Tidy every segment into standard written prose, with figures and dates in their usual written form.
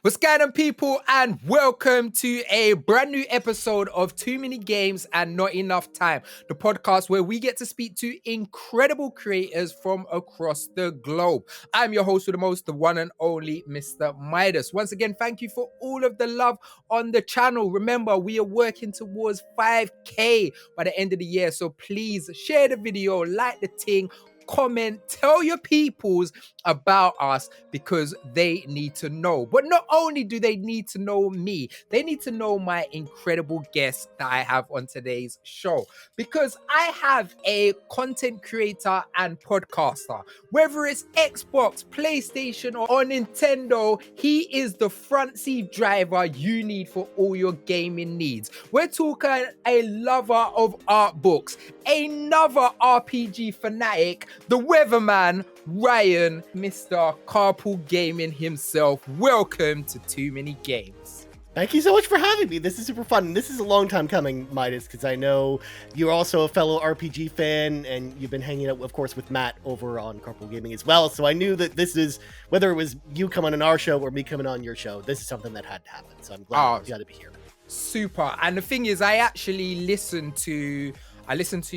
What's going on, people, and welcome to a brand new episode of Too Many Games and Not Enough Time, the podcast where we get to speak to incredible creators from across the globe. I'm your host with the most, the one and only Mr. Midas. Once again, thank you for all of the love on the channel. Remember, we are working towards 5K by the end of the year, so please share the video, like the thing, comment, tell your peoples about us because they need to know. But not only do they need to know me, they need to know my incredible guests that I have on today's show, because I have a content creator and podcaster. Whether it's Xbox, PlayStation, or Nintendo, he is the front seat driver you need for all your gaming needs. We're talking a lover of art books, another RPG fanatic, the weatherman, Ryan, Mr. Carpool Gaming himself. Welcome to Too Many Games. Thank you so much for having me. This is super fun. This is a long time coming, Midas, because I know you're also a fellow RPG fan, and you've been hanging out, of course, with Matt over on Carpool Gaming as well. So I knew that this is, whether it was you coming on our show or me coming on your show, this is something that had to happen. So I'm glad you got to be here. Super. And the thing is, I actually listen to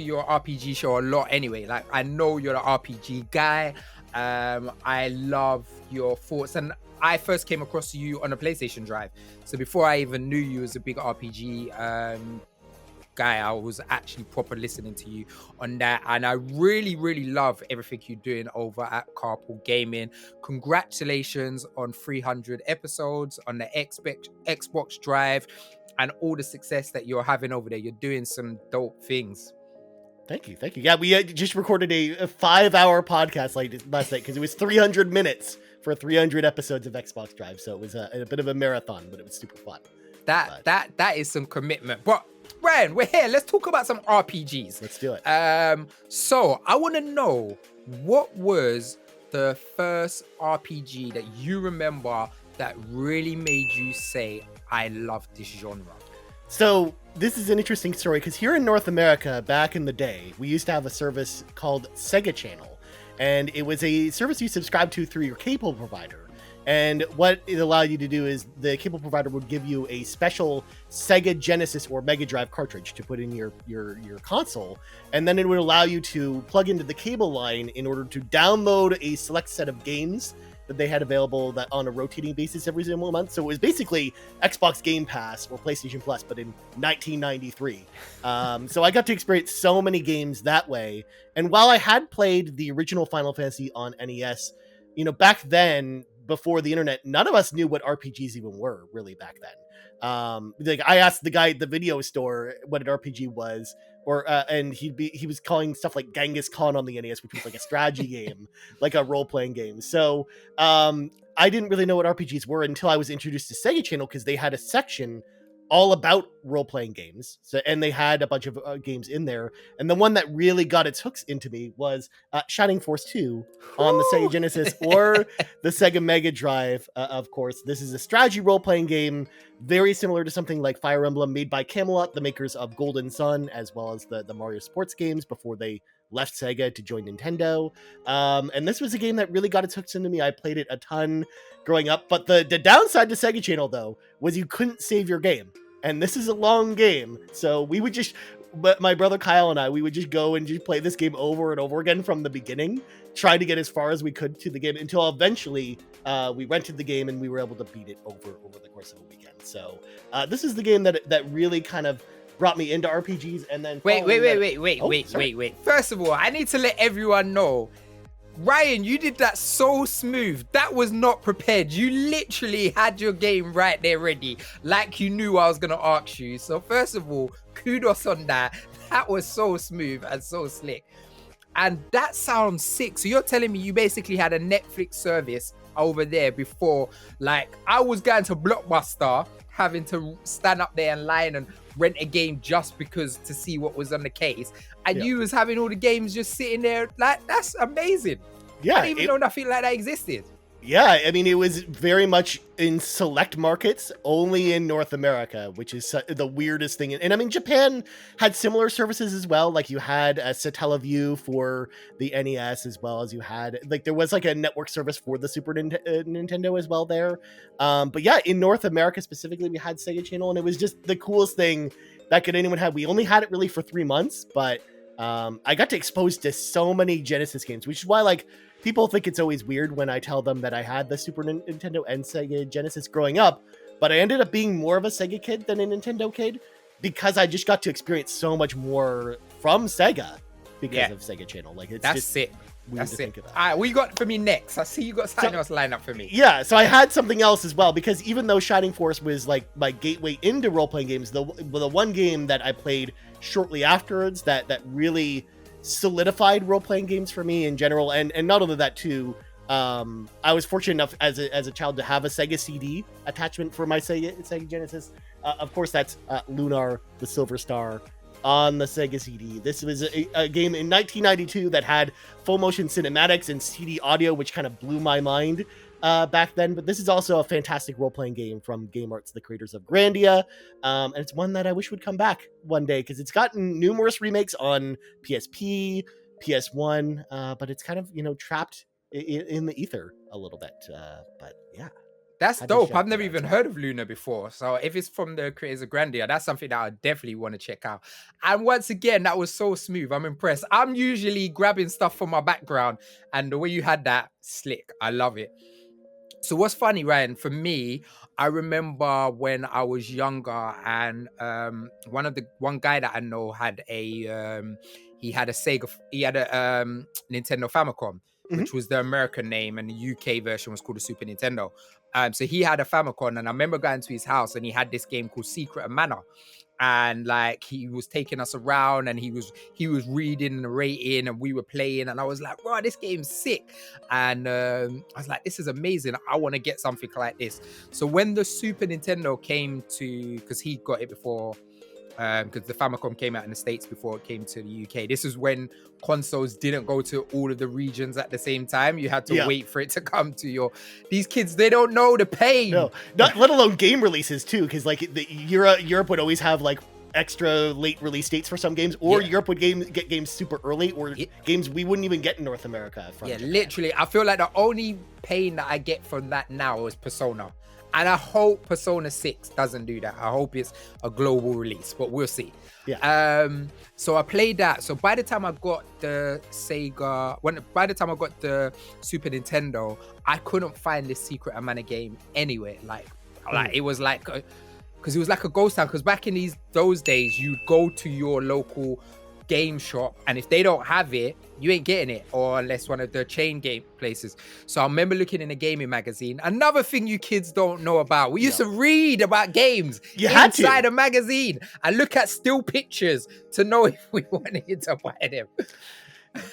your RPG show a lot anyway. Like, I know you're an RPG guy. I love your thoughts. And I first came across you on a PlayStation Drive. So before I even knew you as a big RPG guy, I was actually proper listening to you on that. And I really, really love everything you're doing over at Carpool Gaming. Congratulations on 300 episodes on the Xbox Drive and all the success that you're having over there. You're doing some dope things. Thank you. Yeah, we just recorded a 5-hour podcast last night because it was 300 minutes for 300 episodes of Xbox Drive. So it was a bit of a marathon, but it was super fun. That is some commitment. But Ryan, we're here. Let's talk about some RPGs. Let's do it. So I want to know, what was the first RPG that you remember that really made you say, I love this genre? So this is an interesting story because here in North America, back in the day, we used to have a service called Sega Channel, and it was a service you subscribed to through your cable provider. And what it allowed you to do is the cable provider would give you a special Sega Genesis or Mega Drive cartridge to put in your console, and then it would allow you to plug into the cable line in order to download a select set of games that they had available that on a rotating basis every single month. So it was basically Xbox Game Pass or PlayStation Plus, but in 1993. So I got to experience so many games that way. And while I had played the original Final Fantasy on NES, back then, before the internet, none of us knew what RPGs even were really back then. Like, I asked the guy at the video store what an RPG was, and he was calling stuff like Genghis Khan on the NES, which was like a strategy game, like a role-playing game. So I didn't really know what RPGs were until I was introduced to Sega Channel, because they had a section all about role-playing games. And they had a bunch of games in there. And the one that really got its hooks into me was Shining Force 2 on the Sega Genesis or the Sega Mega Drive, of course. This is a strategy role-playing game, very similar to something like Fire Emblem, made by Camelot, the makers of Golden Sun, as well as the Mario sports games before they left Sega to join Nintendo. And this was a game that really got its hooks into me. I played it a ton growing up. But the downside to Sega Channel, though, was you couldn't save your game. And this is a long game. So we would but my brother Kyle and I, we would just go and just play this game over and over again from the beginning, trying to get as far as we could to the game until eventually we rented the game and we were able to beat it over the course of a weekend. So this is the game that really kind of brought me into RPGs. And then wait. First of all, I need to let everyone know, Ryan, you did that so smooth. That was not prepared. You literally had your game right there ready, like you knew I was going to ask you. So first of all, kudos on that. That was so smooth and so slick. And that sounds sick. So you're telling me you basically had a Netflix service over there before, like I was going to Blockbuster, having to stand up there and line and rent a game just because to see what was on the case, and you was having all the games just sitting there. Like, that's amazing. I didn't even know nothing like that existed. Yeah, I mean, it was very much in select markets, only in North America, which is the weirdest thing. And I mean, Japan had similar services as well. Like you had a Satellaview for the NES, as well as you had, like, there was like a network service for the Super Nintendo as well there. But yeah, in North America specifically, we had Sega Channel, and it was just the coolest thing that could anyone have. We only had it really for 3 months, but I got to expose to so many Genesis games, which is why, like, people think it's always weird when I tell them that I had the Super Nintendo and Sega Genesis growing up, but I ended up being more of a Sega kid than a Nintendo kid because I just got to experience so much more from Sega because of Sega Channel. Like, it's that's it. That's it. All right, what you got for me next? I see you got something else lined up for me. Yeah, so I had something else as well, because even though Shining Force was like my gateway into role-playing games, the one game that I played shortly afterwards that really solidified role-playing games for me in general, and not only that too, I was fortunate enough as a child to have a Sega CD attachment for my Sega Genesis. Of course, that's Lunar the Silver Star on the Sega CD. This was a game in 1992 that had full motion cinematics and CD audio, which kind of blew my mind back then. But this is also a fantastic role-playing game from Game Arts, the creators of Grandia. And it's one that I wish would come back one day, because it's gotten numerous remakes on PSP, PS1, but it's kind of, trapped in the ether a little bit. But yeah. That's dope. I've never even heard of Luna before. So if it's from the creators of Grandia, that's something that I definitely want to check out. And once again, that was so smooth. I'm impressed. I'm usually grabbing stuff from my background, and the way you had that, slick. I love it. So what's funny, Ryan, for me, I remember when I was younger, and one guy that I know had a Nintendo Famicom, which was the American name, and the UK version was called the Super Nintendo. So he had a Famicom, and I remember going to his house, and he had this game called Secret of Mana. And like, he was taking us around, and he was reading and narrating, and we were playing, and I was like, wow, this game's sick. And I was like, this is amazing. I want to get something like this. So when the Super Nintendo came to, because he got it before, because the Famicom came out in the States before it came to the UK. This is when consoles didn't go to all of the regions at the same time. You had to wait for it to come to these kids, they don't know the pain. No, not let alone game releases too, because like Europe would always have like extra late release dates for some games, or Europe would get games super early, or games we wouldn't even get in North America from Japan. Literally, I feel like the only pain that I get from that now is Persona. And I hope Persona 6 doesn't do that. I hope it's a global release, but we'll see. Yeah. So I played that. So by the time I got the by the time I got the Super Nintendo, I couldn't find this Secret of Mana game anywhere. Like it was like, because it was like a ghost town. Because back in those days, you'd go to your local game shop, and if they don't have it, you ain't getting it, or unless one of the chain game places. So I remember looking in a gaming magazine. Another thing you kids don't know about, we used to read about games inside a magazine and look at still pictures to know if we wanted to buy them.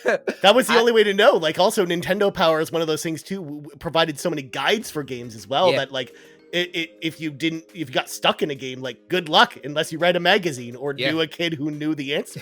That was the only way to know. Like, also Nintendo Power is one of those things too, provided so many guides for games as well, that like if you got stuck in a game, like, good luck unless you read a magazine or knew a kid who knew the answer.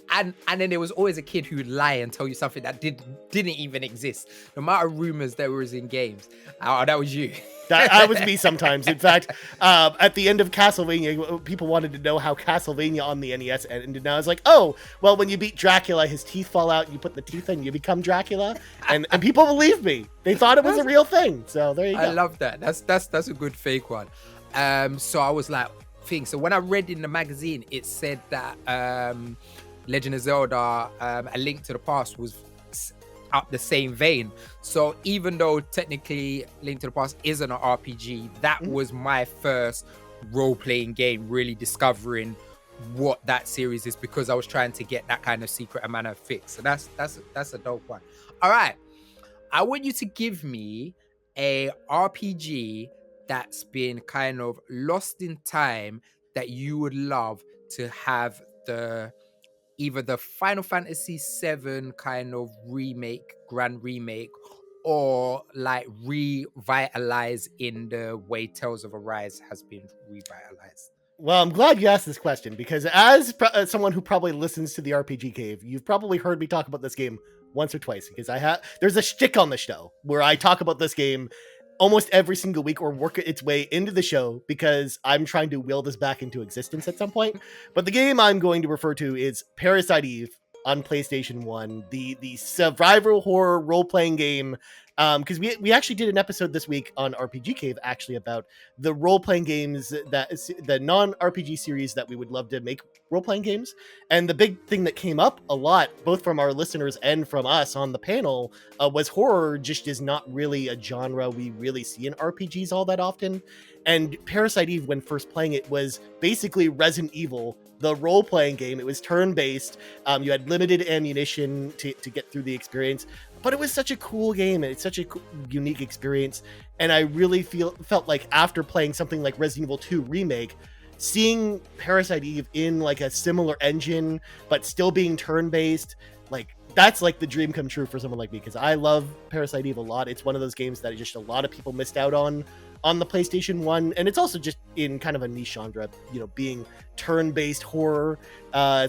And then there was always a kid who'd lie and tell you something that didn't even exist. No matter rumors there was in games. Oh, that was you. That was me sometimes. In fact, at the end of Castlevania, people wanted to know how Castlevania on the NES ended. And I was like, oh, well, when you beat Dracula, his teeth fall out, you put the teeth in, you become Dracula. And people believed me. They thought it was a real thing. So there you go. I love that. That's a good fake one. So I was like, so when I read in the magazine, it said that Legend of Zelda, A Link to the Past was up the same vein. So even though technically Link to the Past isn't an RPG, that was my first role-playing game, really discovering what that series is, because I was trying to get that kind of Secret of Mana fix. So that's a dope one. All right, I want you to give me a RPG that's been kind of lost in time that you would love to have either the Final Fantasy VII kind of grand remake, or like revitalize in the way Tales of Arise has been revitalized. Well, I'm glad you asked this question, because as someone who probably listens to the RPG Cave, you've probably heard me talk about this game once or twice because there's a shtick on the show where I talk about this game almost every single week or work its way into the show because I'm trying to will this back into existence at some point. But the game I'm going to refer to is Parasite Eve on PlayStation 1, the survival horror role-playing game. Because we actually did an episode this week on RPG Cave actually about the role-playing games, the non-RPG series that we would love to make role-playing games. And the big thing that came up a lot, both from our listeners and from us on the panel, was horror just is not really a genre we really see in RPGs all that often. And Parasite Eve, when first playing it, was basically Resident Evil, the role-playing game. It was turn-based. You had limited ammunition to get through the experience, but it was such a cool game and it's such a unique experience. And I really felt like after playing something like Resident Evil 2 Remake, seeing Parasite Eve in like a similar engine, but still being turn-based, like that's like the dream come true for someone like me, because I love Parasite Eve a lot. It's one of those games that just a lot of people missed out on the PlayStation 1, and it's also just in kind of a niche genre, you know, being turn-based horror,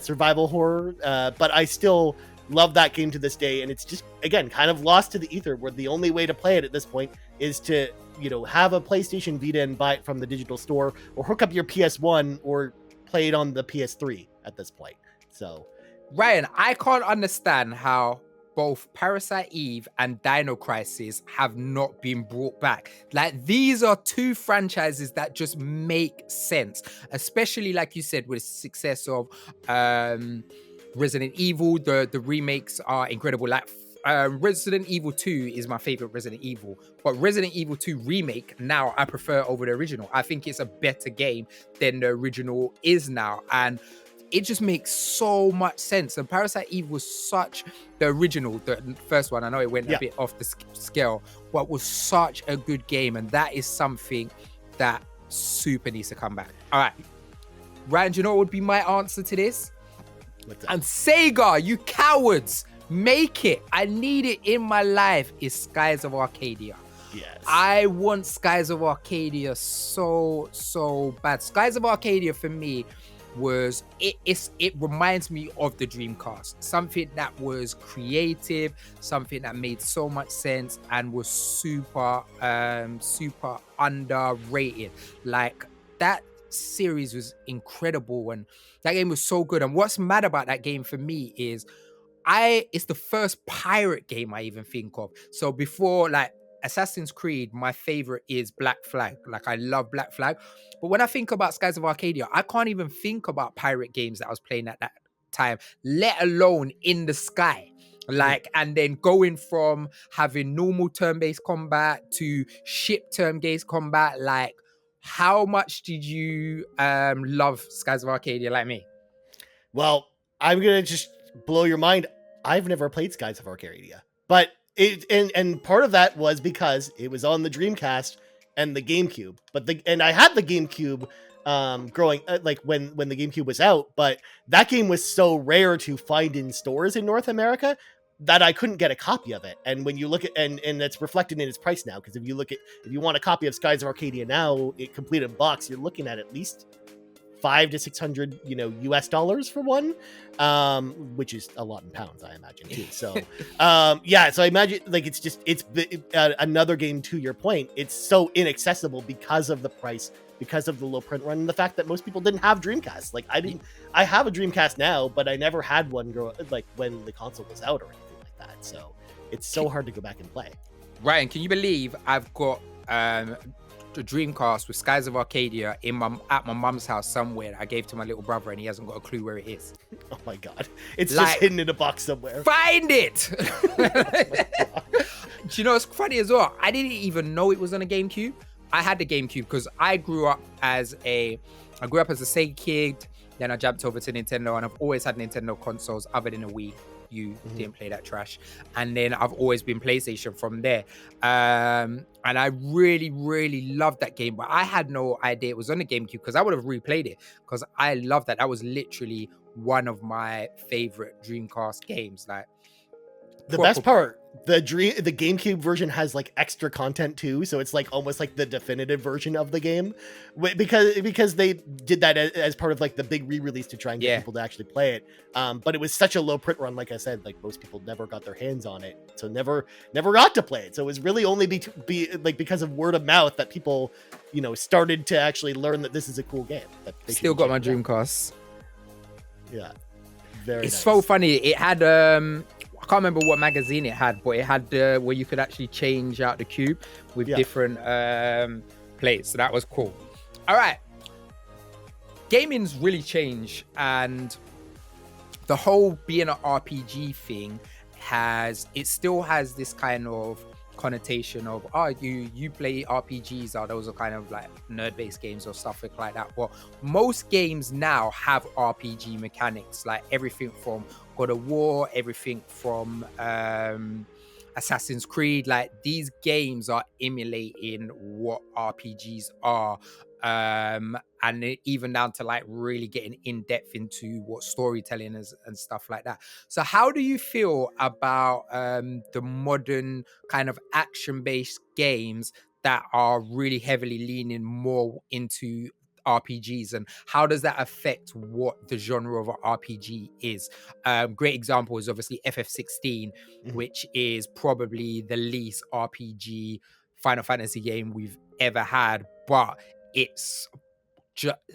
survival horror, but I still love that game to this day, and it's just, again, kind of lost to the ether, where the only way to play it at this point is to, you know, have a PlayStation Vita and buy it from the digital store, or hook up your PS1 or play it on the PS3 at this point. So, Ryan, I can't understand how both Parasite Eve and Dino Crisis have not been brought back. Like, these are two franchises that just make sense, especially like you said, with the success of Resident Evil. The remakes are incredible. Like Resident Evil 2 is my favorite Resident Evil, but Resident Evil 2 Remake now I prefer over the original. I think it's a better game than the original is now, and it just makes so much sense. And Parasite Eve was such, the original, the first one, I know it went a bit off the scale, but was such a good game. And that is something that super needs to come back. All right, Ryan, do you know what would be my answer to this? And Sega, you cowards, make it. I need it in my life. Is Skies of Arcadia. Yes. I want Skies of Arcadia so bad. Skies of Arcadia for me was it reminds me of the Dreamcast, something that was creative, something that made so much sense and was super underrated. Like, that series was incredible and that game was so good. And what's mad about that game for me is it's the first pirate game I even think of. So before, like, Assassin's Creed, my favorite is Black Flag. Like, I love Black Flag. But when I think about Skies of Arcadia, I can't even think about pirate games that I was playing at that time, let alone in the sky. Like, and then going from having normal turn-based combat to ship turn-based combat. Like, how much did you love Skies of Arcadia like me? Well, I'm going to just blow your mind. I've never played Skies of Arcadia, but and part of that was because it was on the Dreamcast and the GameCube. And I had the GameCube growing like when the GameCube was out, but that game was so rare to find in stores in North America that I couldn't get a copy of it. And when you look at and it's reflected in its price now, because if you want a copy of Skies of Arcadia now, it complete in box, you're looking at least $500 to $600, US dollars for one, which is a lot in pounds, I imagine too. So, so I imagine like it's another game. To your point, it's so inaccessible because of the price, because of the low print run, and the fact that most people didn't have Dreamcast. Like, I have a Dreamcast now, but I never had one when the console was out or anything like that. So it's so hard to go back and play. Ryan, can you believe I've got the Dreamcast with Skies of Arcadia at my mum's house somewhere? I gave to my little brother and he hasn't got a clue where it is. Oh my god, it's like, just hidden in a box somewhere. Find it. Do you know what's funny as well? I didn't even know it was on a GameCube. I had the GameCube because I grew up as a Sega kid, then I jumped over to Nintendo, and I've always had Nintendo consoles other than a Wii. You didn't play that trash. And then I've always been PlayStation from there. And I really, really loved that game, but I had no idea it was on the GameCube because I would have replayed it because I loved that. That was literally one of my favorite Dreamcast games. Like, the best part the GameCube version has like extra content too, so it's like almost like the definitive version of the game, because they did that as part of like the big re-release to try and get Yeah. people to actually play it. But it was such a low print run, like I said, like most people never got their hands on it, so never got to play it. So it was really only because of word of mouth that people, started to actually learn that this is a cool game. That they Still should got my check it out. Dreamcast. Yeah, very. It's nice. so funny. It had I can't remember what magazine it had, but it had where you could actually change out the cube with different plates. So that was cool. All right. Gaming's really changed, and the whole being an RPG thing still has this kind of connotation of you play RPGs, those are kind of like nerd-based games or stuff like that. But most games now have RPG mechanics, like everything from God of War, everything from Assassin's Creed. Like these games are emulating what RPGs are, and even down to like really getting in depth into what storytelling is and stuff like that. So how do you feel about the modern kind of action-based games that are really heavily leaning more into RPGs, and how does that affect what the genre of an RPG is? Great example is obviously FF16, which is probably the least RPG Final Fantasy game we've ever had, but it's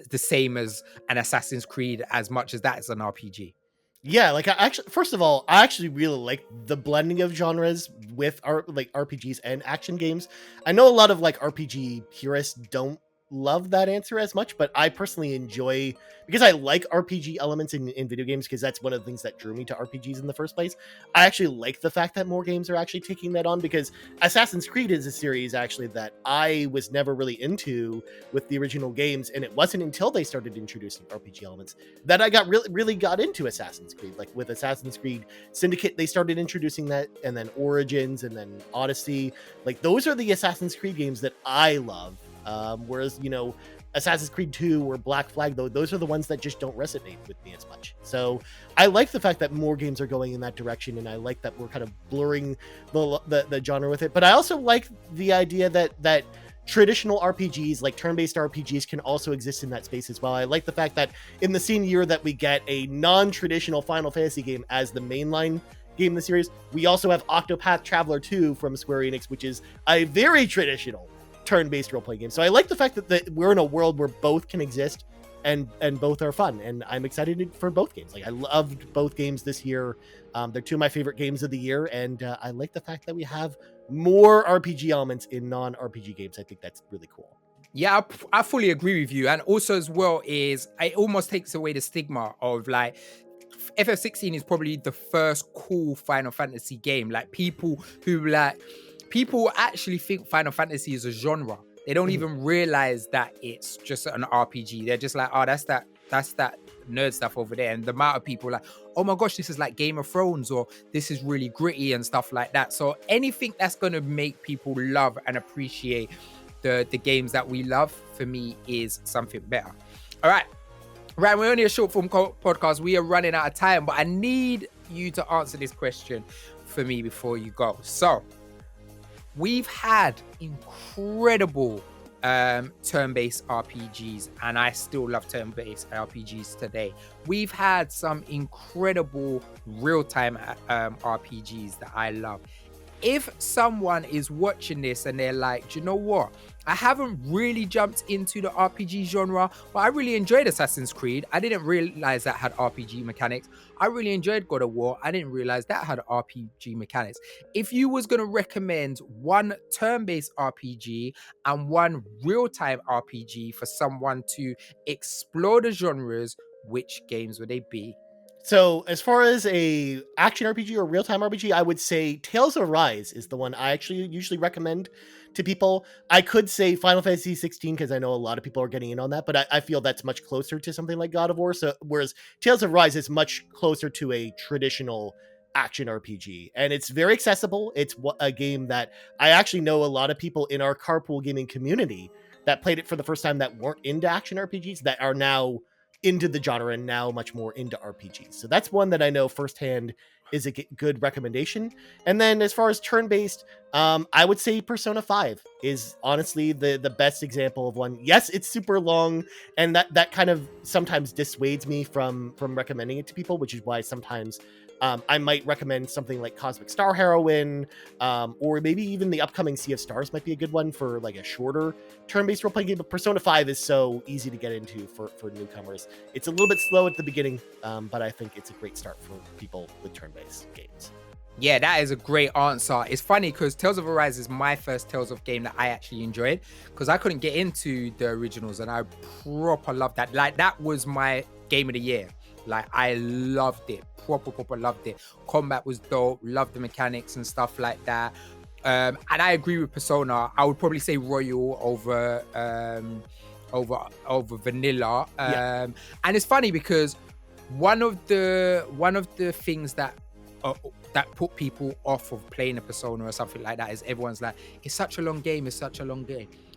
the same as an Assassin's Creed as much as that is an RPG. Yeah, like first of all, I actually really like the blending of genres with RPGs and action games. I know a lot of like RPG purists don't love that answer as much, but I personally enjoy, because I like RPG elements in video games, because that's one of the things that drew me to RPGs in the first place. I actually like the fact that more games are actually taking that on, because Assassin's Creed is a series actually that I was never really into with the original games, and it wasn't until they started introducing RPG elements that I got really got into Assassin's Creed. Like with Assassin's Creed Syndicate, they started introducing that, and then Origins, and then Odyssey. Like those are the Assassin's Creed games that I love. Whereas, Assassin's Creed 2 or Black Flag, though, those are the ones that just don't resonate with me as much. So I like the fact that more games are going in that direction, and I like that we're kind of blurring the genre with it. But I also like the idea that traditional RPGs, like turn-based RPGs, can also exist in that space as well. I like the fact that in the same year that we get a non-traditional Final Fantasy game as the mainline game in the series, we also have Octopath Traveler 2 from Square Enix, which is a very traditional turn-based role-playing game. So I like the fact that we're in a world where both can exist and both are fun, and I'm excited for both games. Like I loved both games this year. They're two of my favorite games of the year, and I like the fact that we have more RPG elements in non-RPG games. I think that's really cool. Yeah, I fully agree with you. And also as well is it almost takes away the stigma of like FF16 is probably the first cool Final Fantasy game. Like people actually think Final Fantasy is a genre. They don't even realize that it's just an RPG. They're just like, oh, that's that nerd stuff over there. And the amount of people like, oh my gosh, this is like Game of Thrones, or this is really gritty and stuff like that. So anything that's going to make people love and appreciate the games that we love, for me, is something better. All right. Right, we're only a short form podcast. We are running out of time, but I need you to answer this question for me before you go. So, we've had incredible turn-based RPGs, and I still love turn-based RPGs today. We've had some incredible real-time RPGs that I love. If someone is watching this and they're like, do you know what? I haven't really jumped into the RPG genre, but I really enjoyed Assassin's Creed. I didn't realize that had RPG mechanics. I really enjoyed God of War. I didn't realize that had RPG mechanics. If you was going to recommend one turn-based RPG and one real-time RPG for someone to explore the genres, which games would they be? So as far as a action RPG or real-time RPG, I would say Tales of Arise is the one I actually usually recommend to people. I could say Final Fantasy 16 because I know a lot of people are getting in on that, but I feel that's much closer to something like God of War. So whereas Tales of Arise is much closer to a traditional action RPG, and it's very accessible. It's a game that I actually know a lot of people in our Carpool Gaming community that played it for the first time that weren't into action RPGs that are now into the genre and now much more into RPGs. So that's one that I know firsthand is a good recommendation. And then as far as turn-based, I would say Persona 5 is honestly the best example of one. Yes, it's super long, and that kind of sometimes dissuades me from recommending it to people, which is why sometimes I might recommend something like Cosmic Star Heroine, or maybe even the upcoming Sea of Stars might be a good one for like a shorter turn-based role-playing game. But Persona 5 is so easy to get into for newcomers. It's a little bit slow at the beginning, but I think it's a great start for people with turn-based games. Yeah, that is a great answer. It's funny because Tales of Arise is my first Tales of game that I actually enjoyed, because I couldn't get into the originals and I proper loved that. Like, that was my game of the year. Like, I loved it. Proper loved it. Combat was dope. Loved the mechanics and stuff like that. And I agree with Persona. I would probably say Royal over Vanilla. And it's funny because one of the things that put people off of playing a Persona or something like that is everyone's like, it's such a long game,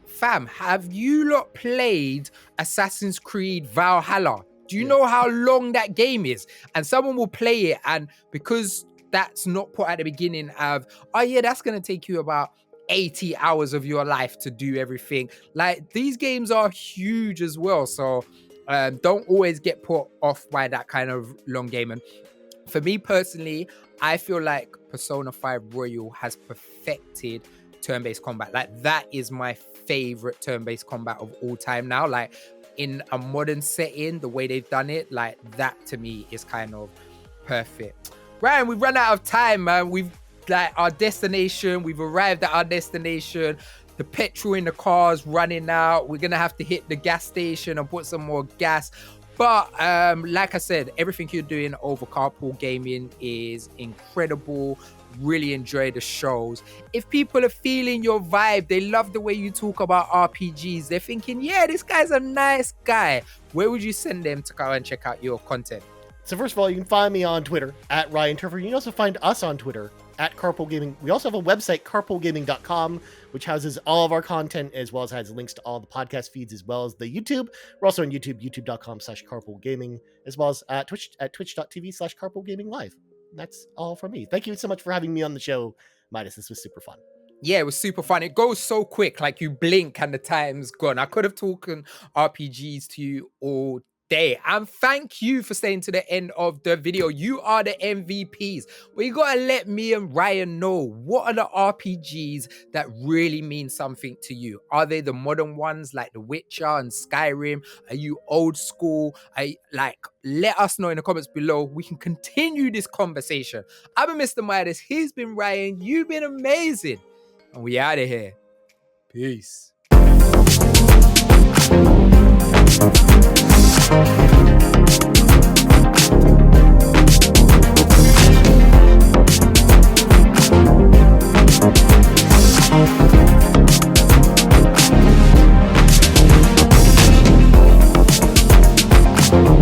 fam. Have you lot played Assassin's Creed Valhalla? Do you know how long that game is? And someone will play it, and because that's not put at the beginning of, oh yeah, that's gonna take you about 80 hours of your life to do everything. Like, these games are huge as well, so don't always get put off by that kind of long game. And for me personally, I feel like Persona 5 Royal has perfected turn-based combat. Like, that is my favorite turn-based combat of all time now. Like, in a modern setting, the way they've done it, like, that to me is kind of perfect. Ryan, we've run out of time, man. We've our destination, we've arrived at our destination. The petrol in the car's running out. We're gonna have to hit the gas station and put some more gas. But like I said, everything you're doing over Carpool Gaming is incredible. Really enjoy the shows. If people are feeling your vibe, they love the way you talk about RPGs, they're thinking, yeah, this guy's a nice guy, where would you send them to go and check out your content? So first of all, you can find me on Twitter at Ryan Turford. You can also find us on Twitter at Carpool Gaming. We also have a website, carpoolgaming.com, which houses all of our content, as well as has links to all the podcast feeds, as well as the YouTube. We're also on YouTube, youtube.com/Carpool Gaming, as well as at twitch.tv/Carpool Gaming Live. And that's all from me. Thank you so much for having me on the show, Midas. This was super fun. Yeah, it was super fun. It goes so quick, like you blink and the time's gone. I could have talked RPGs to you all day. And thank you for staying to the end of the video. You are the MVPs. Well, you gotta let me and Ryan know, what are the RPGs that really mean something to you? Are they the modern ones like The Witcher and Skyrim? Are you old school? Let us know in the comments below. We can continue this conversation. I've been Mr. Midas. He's been Ryan. You've been amazing. And we out of here. Peace.